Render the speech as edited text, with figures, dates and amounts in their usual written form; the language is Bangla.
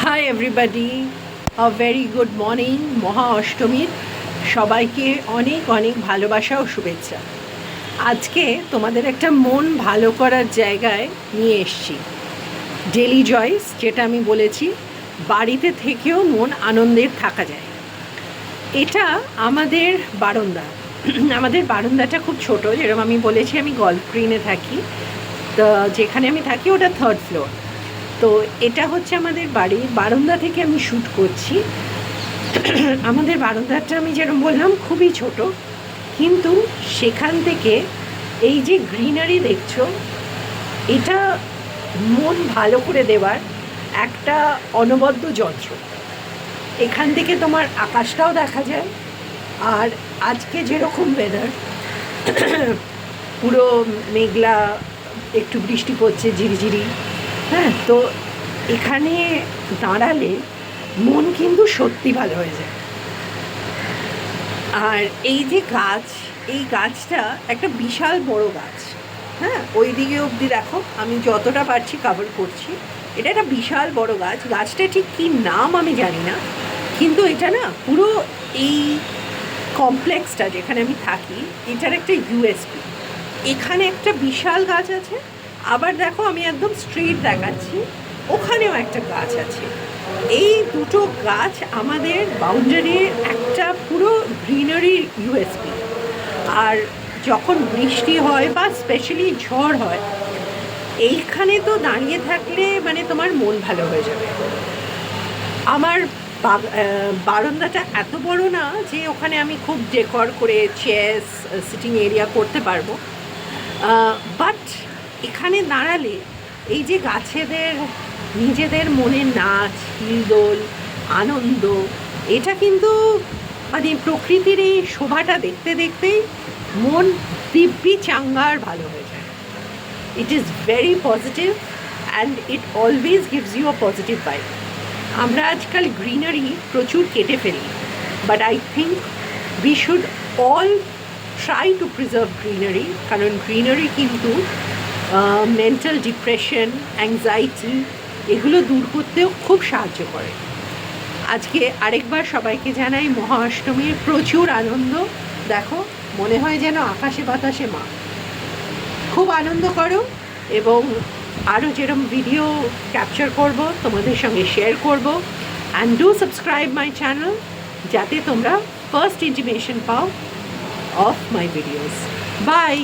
High everybody, a very good morning. মহা অষ্টমীর সবাইকে অনেক অনেক ভালোবাসা ও শুভেচ্ছা। আজকে তোমাদের একটা মন ভালো করার জায়গায় নিয়ে এসছি। ডেলি জয়স, যেটা আমি বলেছি বাড়িতে থেকেও মন আনন্দের থাকা যায়। এটা আমাদের বারান্দা। আমাদের বারান্দাটা খুব ছোট, যেরকম আমি বলেছি আমি গল্ফ গ্রিনে থাকি। তো যেখানে আমি থাকি ওটা 3rd ফ্লোর। তো এটা হচ্ছে আমাদের বাড়ির বারান্দা থেকে আমি শ্যুট করছি। আমাদের বারান্দাটা আমি যেরকম বললাম খুবই ছোট, কিন্তু সেখান থেকে এই যে গ্রিনারি দেখছো, এটা মন ভালো করে দেওয়ার একটা অনবদ্য যন্ত্র। এখান থেকে তোমার আকাশটাও দেখা যায়। আর আজকে যেরকম ওয়েদার, পুরো মেঘলা, একটু বৃষ্টি পড়ছে ঝিরিঝিরি। হ্যাঁ, তো এখানে দাঁড়ালে মন কিন্তু সত্যি ভালো হয়ে যায়। আর এই যে গাছ, এই গাছটা একটা বিশাল বড় গাছ। হ্যাঁ, ওই দিকে অবধি দেখো, আমি যতটা পারছি কভার করছি। এটা একটা বিশাল বড় গাছ। গাছটা ঠিক কী নাম আমি জানি না, কিন্তু এটা না পুরো এই কমপ্লেক্সটা যেখানে আমি থাকি, এটার একটা ইউএসপি। এখানে একটা বিশাল গাছ আছে, আবার দেখো আমি একদম স্ট্রেট দেখাচ্ছি, ওখানেও একটা গাছ আছে। এই দুটো গাছ আমাদের বাউন্ডারির একটা পুরো গ্রিনারির ইউএসপি। আর যখন বৃষ্টি হয় বা স্পেশালি ঝড় হয়, এইখানে তো দাঁড়িয়ে থাকলে মানে তোমার মন ভালো হয়ে যাবে। আমার বারান্দাটা এত বড় না যে ওখানে আমি খুব ডেকর করে চেয়ার্স, সিটিং এরিয়া করতে পারবো, বাট এখানে দাঁড়ালে এই যে গাছেদের নিজেদের মনের নাচ, হিলদোল, আনন্দ, এটা কিন্তু মানে প্রকৃতির এই শোভাটা দেখতে দেখতেই মন দিব্যি চাঙ্গার ভালো হয়ে যায়। It is very positive and it always gives you a positive vibe. আমরা আজকাল গ্রিনারি প্রচুর কেটে ফেলি, but I think we should all try to preserve greenery, কারণ গ্রিনারি কিন্তু মেন্টাল ডিপ্রেশন, অ্যাংজাইটি এগুলো দূর করতেও খুব সাহায্য করে। আজকে আরেকবার সবাইকে জানাই মহা অষ্টমীর প্রচুর আনন্দ। দেখো, মনে হয় যেন আকাশে বাতাসে মা। খুব আনন্দ করো, এবং আরও যেরকম ভিডিও ক্যাপচার করব তোমাদের সঙ্গে শেয়ার করব। And do subscribe my channel, যাতে তোমরা ফার্স্ট ইন্টিমেশন পাও অফ মাই ভিডিওস। বাই।